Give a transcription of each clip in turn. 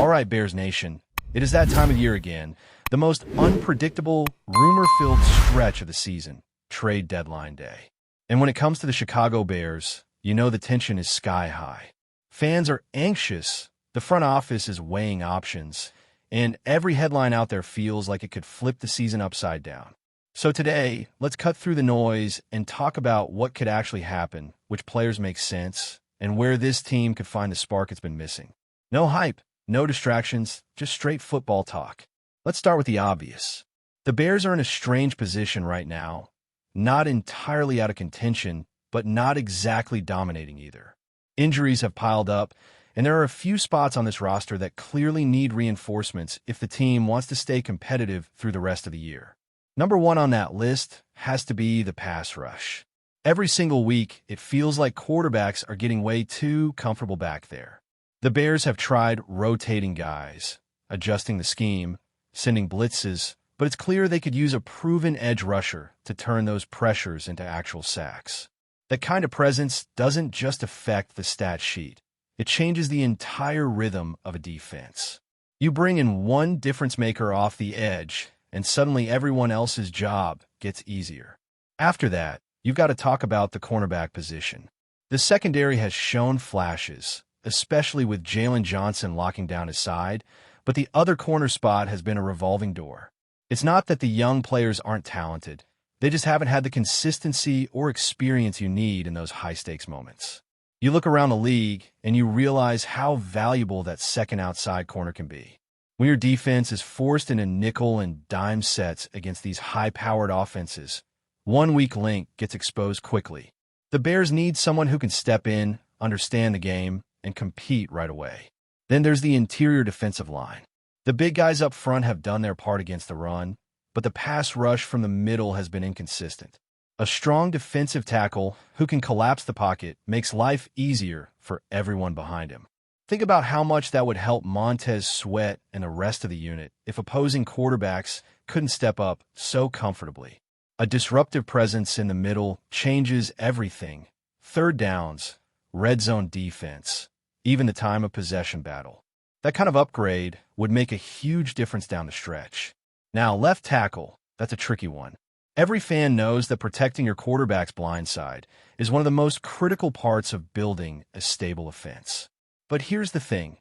All right, Bears Nation, it is that time of year again, the most unpredictable, rumor-filled stretch of the season, trade deadline day. And when it comes to the Chicago Bears, you know the tension is sky high. Fans are anxious, the front office is weighing options, and every headline out there feels like it could flip the season upside down. So today, let's cut through the noise and talk about what could actually happen, which players make sense, and where this team could find the spark it's been missing. No hype. No distractions, just straight football talk. Let's start with the obvious. The Bears are in a strange position right now. Not entirely out of contention, but not exactly dominating either. Injuries have piled up, and there are a few spots on this roster that clearly need reinforcements if the team wants to stay competitive through the rest of the year. Number one on that list has to be the pass rush. Every single week, it feels like quarterbacks are getting way too comfortable back there. The Bears have tried rotating guys, adjusting the scheme, sending blitzes, but it's clear they could use a proven edge rusher to turn those pressures into actual sacks. That kind of presence doesn't just affect the stat sheet. It changes the entire rhythm of a defense. You bring in one difference maker off the edge, and suddenly everyone else's job gets easier. After that, you've got to talk about the cornerback position. The secondary has shown flashes, especially with Jalen Johnson locking down his side, but the other corner spot has been a revolving door. It's not that the young players aren't talented. They just haven't had the consistency or experience you need in those high-stakes moments. You look around the league, and you realize how valuable that second outside corner can be. When your defense is forced into nickel and dime sets against these high-powered offenses, one weak link gets exposed quickly. The Bears need someone who can step in, understand the game, and compete right away. Then there's the interior defensive line. The big guys up front have done their part against the run, but the pass rush from the middle has been inconsistent. A strong defensive tackle who can collapse the pocket makes life easier for everyone behind him. Think about how much that would help Montez Sweat and the rest of the unit if opposing quarterbacks couldn't step up so comfortably. A disruptive presence in the middle changes everything. Third downs, red zone defense, even the time of possession battle. That kind of upgrade would make a huge difference down the stretch. Now, left tackle, that's a tricky one. Every fan knows that protecting your quarterback's blind side is one of the most critical parts of building a stable offense. But here's the thing.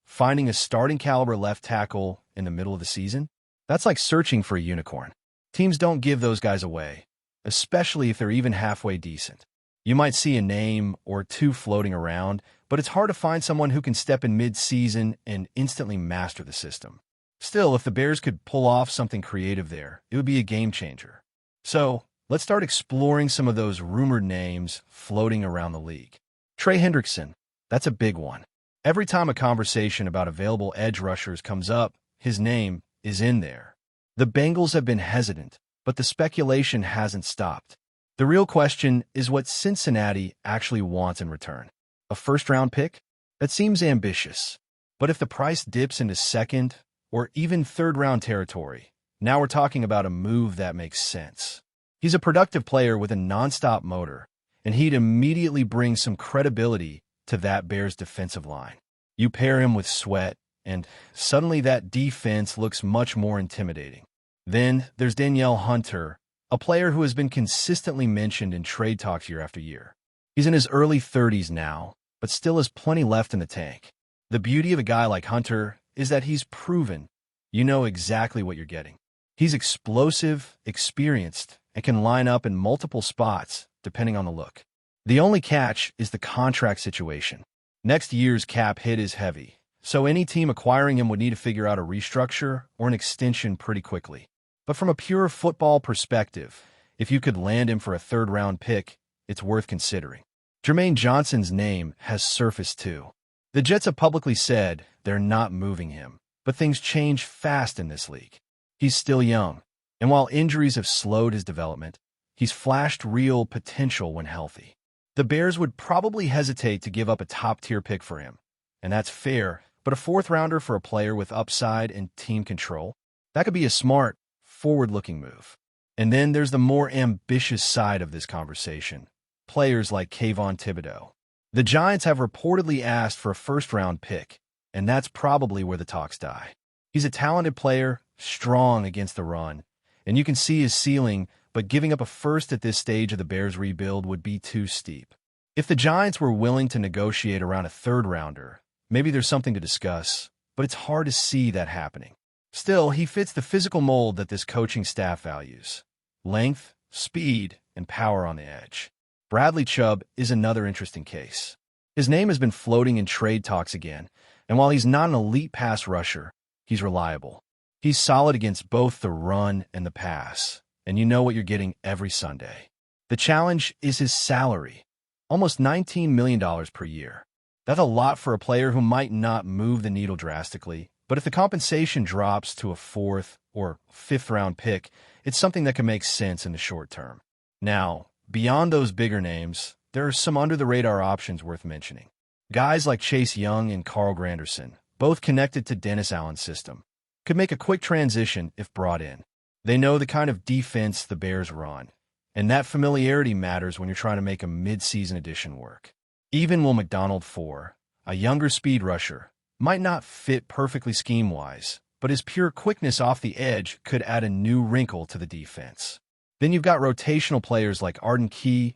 Finding a starting caliber left tackle in the middle of the season, that's like searching for a unicorn. Teams don't give those guys away, especially if they're even halfway decent. You might see a name or two floating around, but it's hard to find someone who can step in mid-season and instantly master the system. Still, if the Bears could pull off something creative there, it would be a game changer. So, let's start exploring some of those rumored names floating around the league. Trey Hendrickson, that's a big one. Every time a conversation about available edge rushers comes up, his name is in there. The Bengals have been hesitant, but the speculation hasn't stopped. The real question is what Cincinnati actually wants in return. A first-round pick? That seems ambitious. But if the price dips into second or even third-round territory, now we're talking about a move that makes sense. He's a productive player with a nonstop motor, and he'd immediately bring some credibility to that Bears defensive line. You pair him with Sweat, and suddenly that defense looks much more intimidating. Then there's Danielle Hunter, a player who has been consistently mentioned in trade talks year after year. He's in his early 30s now, but still has plenty left in the tank. The beauty of a guy like Hunter is that he's proven. You know exactly what you're getting. He's explosive, experienced, and can line up in multiple spots, depending on the look. The only catch is the contract situation. Next year's cap hit is heavy, so any team acquiring him would need to figure out a restructure or an extension pretty quickly. But from a pure football perspective, if you could land him for a third-round pick, it's worth considering. Jermaine Johnson's name has surfaced too. The Jets have publicly said they're not moving him, but things change fast in this league. He's still young, and while injuries have slowed his development, he's flashed real potential when healthy. The Bears would probably hesitate to give up a top-tier pick for him, and that's fair, but a fourth-rounder for a player with upside and team control, that could be a smart, forward-looking move. And then there's the more ambitious side of this conversation. Players like Kayvon Thibodeau. The Giants have reportedly asked for a first-round pick, and that's probably where the talks die. He's a talented player, strong against the run, and you can see his ceiling, but giving up a first at this stage of the Bears' rebuild would be too steep. If the Giants were willing to negotiate around a third-rounder, maybe there's something to discuss, but it's hard to see that happening. Still, he fits the physical mold that this coaching staff values: length, speed, and power on the edge. Bradley Chubb is another interesting case. His name has been floating in trade talks again, and while he's not an elite pass rusher, he's reliable. He's solid against both the run and the pass, and you know what you're getting every Sunday. The challenge is his salary, almost $19 million per year. That's a lot for a player who might not move the needle drastically, but if the compensation drops to a fourth or fifth-round pick, it's something that can make sense in the short term. Now, beyond those bigger names, there are some under-the-radar options worth mentioning. Guys like Chase Young and Carl Granderson, both connected to Dennis Allen's system, could make a quick transition if brought in. They know the kind of defense the Bears run, and that familiarity matters when you're trying to make a mid-season addition work. Even Will McDonald IV, a younger speed rusher, might not fit perfectly scheme-wise, but his pure quickness off the edge could add a new wrinkle to the defense. Then you've got rotational players like Arden Key,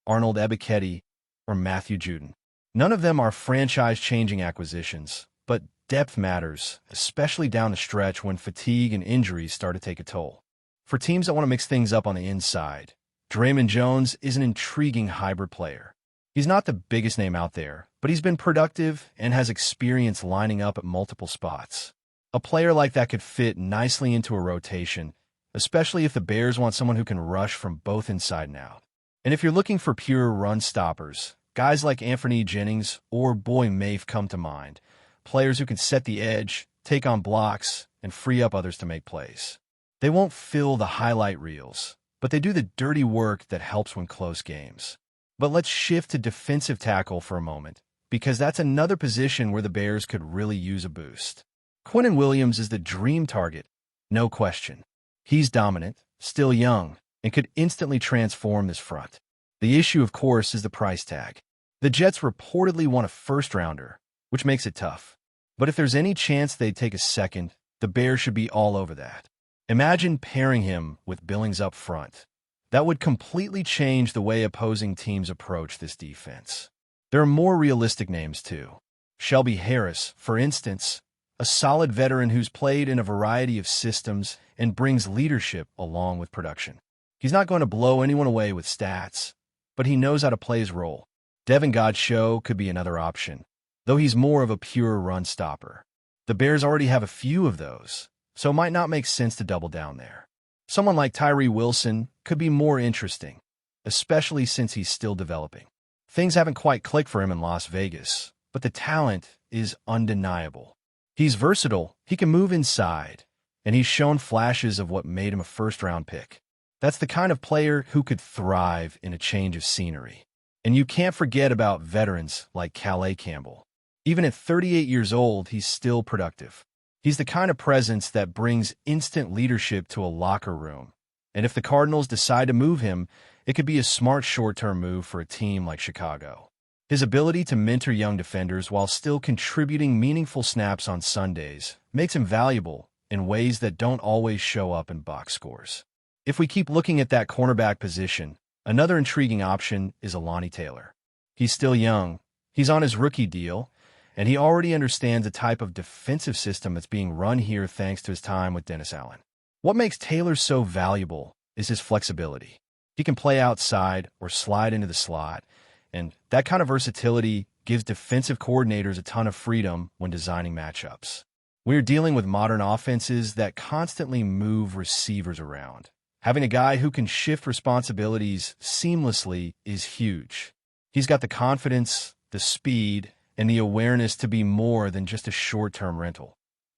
Arnold Ebiketie, or Matthew Judon. None of them are franchise-changing acquisitions, but depth matters, especially down the stretch when fatigue and injuries start to take a toll. For teams that want to mix things up on the inside, Draymond Jones is an intriguing hybrid player. He's not the biggest name out there, but he's been productive and has experience lining up at multiple spots. A player like that could fit nicely into a rotation, especially if the Bears want someone who can rush from both inside and out. And if you're looking for pure run stoppers, guys like Anthony Jennings or Boy Mafe come to mind, players who can set the edge, take on blocks, and free up others to make plays. They won't fill the highlight reels, but they do the dirty work that helps win close games. But let's shift to defensive tackle for a moment, because that's another position where the Bears could really use a boost. Quinnen Williams is the dream target, no question. He's dominant, still young, and could instantly transform this front. The issue, of course, is the price tag. The Jets reportedly want a first-rounder, which makes it tough. But if there's any chance they'd take a second, the Bears should be all over that. Imagine pairing him with Billings up front. That would completely change the way opposing teams approach this defense. There are more realistic names, too. Shelby Harris, for instance, a solid veteran who's played in a variety of systems and brings leadership along with production. He's not going to blow anyone away with stats, but he knows how to play his role. Devin Godchaux could be another option, though he's more of a pure run stopper. The Bears already have a few of those, so it might not make sense to double down there. Someone like Tyree Wilson could be more interesting, especially since he's still developing. Things haven't quite clicked for him in Las Vegas, but the talent is undeniable. He's versatile, he can move inside, and he's shown flashes of what made him a first-round pick. That's the kind of player who could thrive in a change of scenery. And you can't forget about veterans like Calais Campbell. Even at 38 years old, he's still productive. He's the kind of presence that brings instant leadership to a locker room. And if the Cardinals decide to move him, it could be a smart short-term move for a team like Chicago. His ability to mentor young defenders while still contributing meaningful snaps on Sundays makes him valuable in ways that don't always show up in box scores. If we keep looking at that cornerback position, another intriguing option is Alani Taylor. He's still young, he's on his rookie deal, and he already understands the type of defensive system that's being run here thanks to his time with Dennis Allen. What makes Taylor so valuable is his flexibility. He can play outside or slide into the slot, and that kind of versatility gives defensive coordinators a ton of freedom when designing matchups. We're dealing with modern offenses that constantly move receivers around. Having a guy who can shift responsibilities seamlessly is huge. He's got the confidence, the speed, and the awareness to be more than just a short-term rental.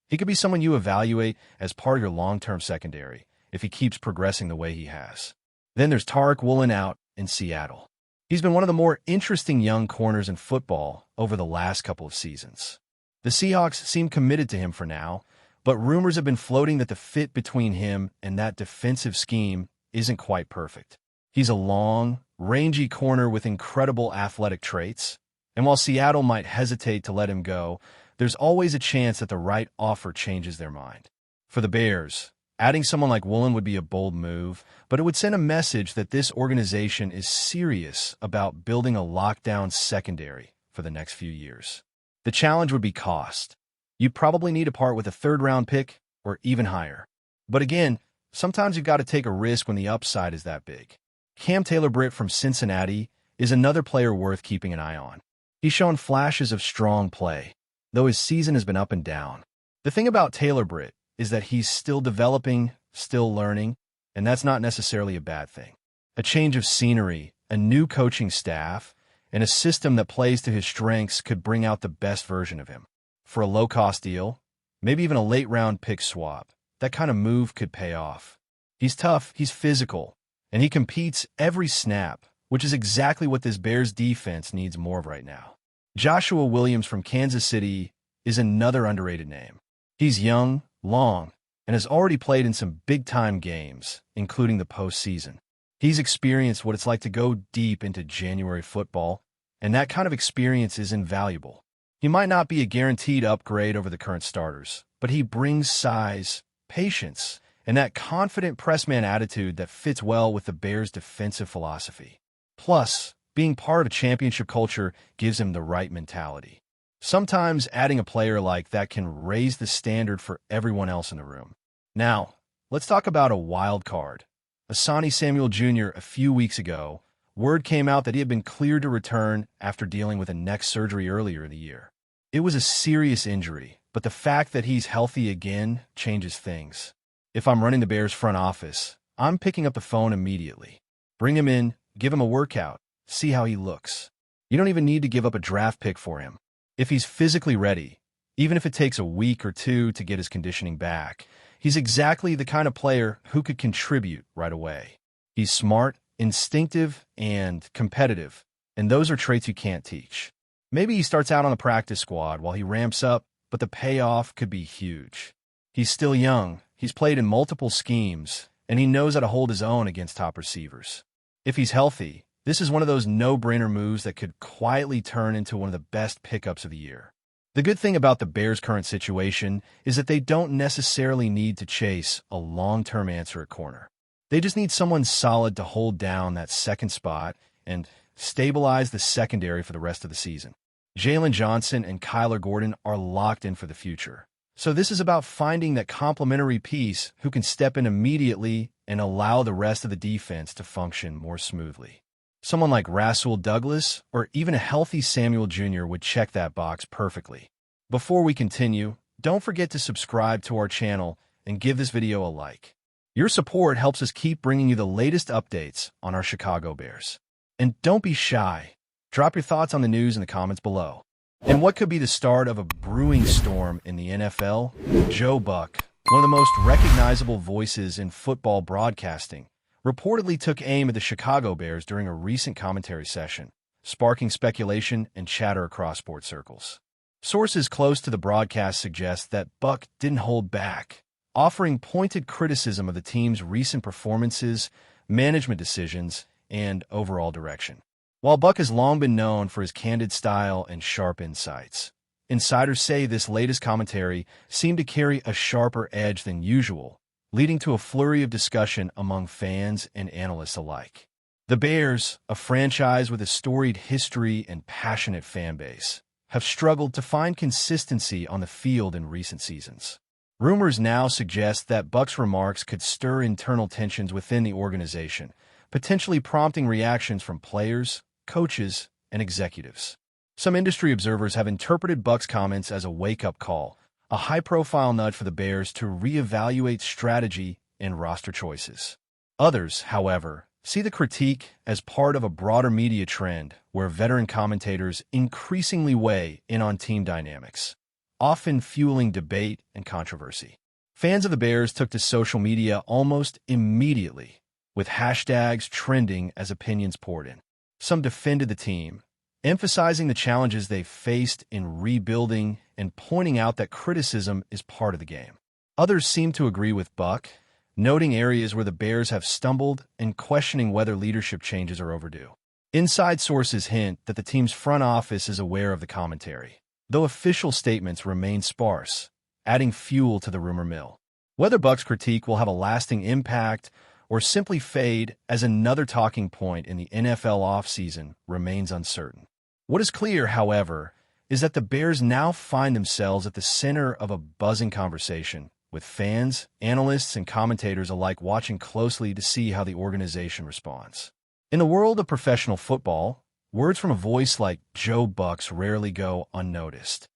He could be someone you evaluate as part of your long-term secondary if he keeps progressing the way he has. Then there's Tariq Woolen out in Seattle. He's been one of the more interesting young corners in football over the last couple of seasons. The Seahawks seem committed to him for now, but rumors have been floating that the fit between him and that defensive scheme isn't quite perfect. He's a long, rangy corner with incredible athletic traits, and while Seattle might hesitate to let him go, there's always a chance that the right offer changes their mind. For the Bears, adding someone like Woolen would be a bold move, but it would send a message that this organization is serious about building a lockdown secondary for the next few years. The challenge would be cost. You'd probably need to part with a third-round pick or even higher. But again, sometimes you've got to take a risk when the upside is that big. Cam Taylor-Britt from Cincinnati is another player worth keeping an eye on. He's shown flashes of strong play, though his season has been up and down. The thing about Taylor-Britt is that he's still developing, still learning, and that's not necessarily a bad thing. A change of scenery, a new coaching staff, and a system that plays to his strengths could bring out the best version of him. For a low-cost deal, maybe even a late-round pick swap, that kind of move could pay off. He's tough, he's physical, and he competes every snap, which is exactly what this Bears defense needs more of right now. Joshua Williams from Kansas City is another underrated name. He's young, long, and has already played in some big-time games, including the postseason. He's experienced what it's like to go deep into January football, and that kind of experience is invaluable. He might not be a guaranteed upgrade over the current starters, but he brings size, patience, and that confident pressman attitude that fits well with the Bears' defensive philosophy. Plus, being part of a championship culture gives him the right mentality. Sometimes adding a player like that can raise the standard for everyone else in the room. Now, let's talk about a wild card. Asani Samuel Jr. A few weeks ago, word came out that he had been cleared to return after dealing with a neck surgery earlier in the year. It was a serious injury, but the fact that he's healthy again changes things. If I'm running the Bears front office, I'm picking up the phone immediately. Bring him in, give him a workout, see how he looks. You don't even need to give up a draft pick for him. If he's physically ready, even if it takes a week or two to get his conditioning back, he's exactly the kind of player who could contribute right away. He's smart, instinctive, and competitive, and those are traits you can't teach. Maybe he starts out on the practice squad while he ramps up, but the payoff could be huge. He's still young, he's played in multiple schemes, and he knows how to hold his own against top receivers. If he's healthy, this is one of those no-brainer moves that could quietly turn into one of the best pickups of the year. The good thing about the Bears' current situation is that they don't necessarily need to chase a long-term answer at corner. They just need someone solid to hold down that second spot and stabilize the secondary for the rest of the season. Jalen Johnson and Kyler Gordon are locked in for the future. So this is about finding that complementary piece who can step in immediately and allow the rest of the defense to function more smoothly. Someone like Rasul Douglas or even a healthy Samuel Jr. would check that box perfectly. Before we continue, don't forget to subscribe to our channel and give this video a like. Your support helps us keep bringing you the latest updates on our Chicago Bears. And don't be shy. Drop your thoughts on the news in the comments below. And what could be the start of a brewing storm in the NFL? Joe Buck, one of the most recognizable voices in football broadcasting, reportedly took aim at the Chicago Bears during a recent commentary session, sparking speculation and chatter across sports circles. Sources close to the broadcast suggest that Buck didn't hold back, offering pointed criticism of the team's recent performances, management decisions, and overall direction. While Buck has long been known for his candid style and sharp insights, insiders say this latest commentary seemed to carry a sharper edge than usual, leading to a flurry of discussion among fans and analysts alike. The Bears, a franchise with a storied history and passionate fan base, have struggled to find consistency on the field in recent seasons. Rumors now suggest that Buck's remarks could stir internal tensions within the organization, potentially prompting reactions from players, coaches, and executives. Some industry observers have interpreted Buck's comments as a wake-up call, a high-profile nudge for the Bears to reevaluate strategy and roster choices. Others, however, see the critique as part of a broader media trend where veteran commentators increasingly weigh in on team dynamics, often fueling debate and controversy. Fans of the Bears took to social media almost immediately, with hashtags trending as opinions poured in. Some defended the team, emphasizing the challenges they've faced in rebuilding and pointing out that criticism is part of the game. Others seem to agree with Buck, noting areas where the Bears have stumbled and questioning whether leadership changes are overdue. Inside sources hint that the team's front office is aware of the commentary, though official statements remain sparse, adding fuel to the rumor mill. Whether Buck's critique will have a lasting impact or simply fade as another talking point in the NFL offseason remains uncertain. What is clear, however, is that the Bears now find themselves at the center of a buzzing conversation, with fans, analysts, and commentators alike watching closely to see how the organization responds. In the world of professional football, words from a voice like Joe Buck's rarely go unnoticed.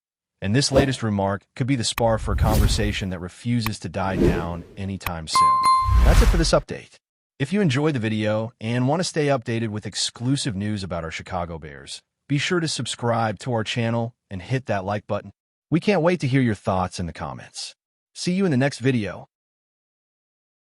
And this latest remark could be the spark for a conversation that refuses to die down anytime soon. That's it for this update. If you enjoyed the video and want to stay updated with exclusive news about our Chicago Bears, be sure to subscribe to our channel and hit that like button. We can't wait to hear your thoughts in the comments. See you in the next video.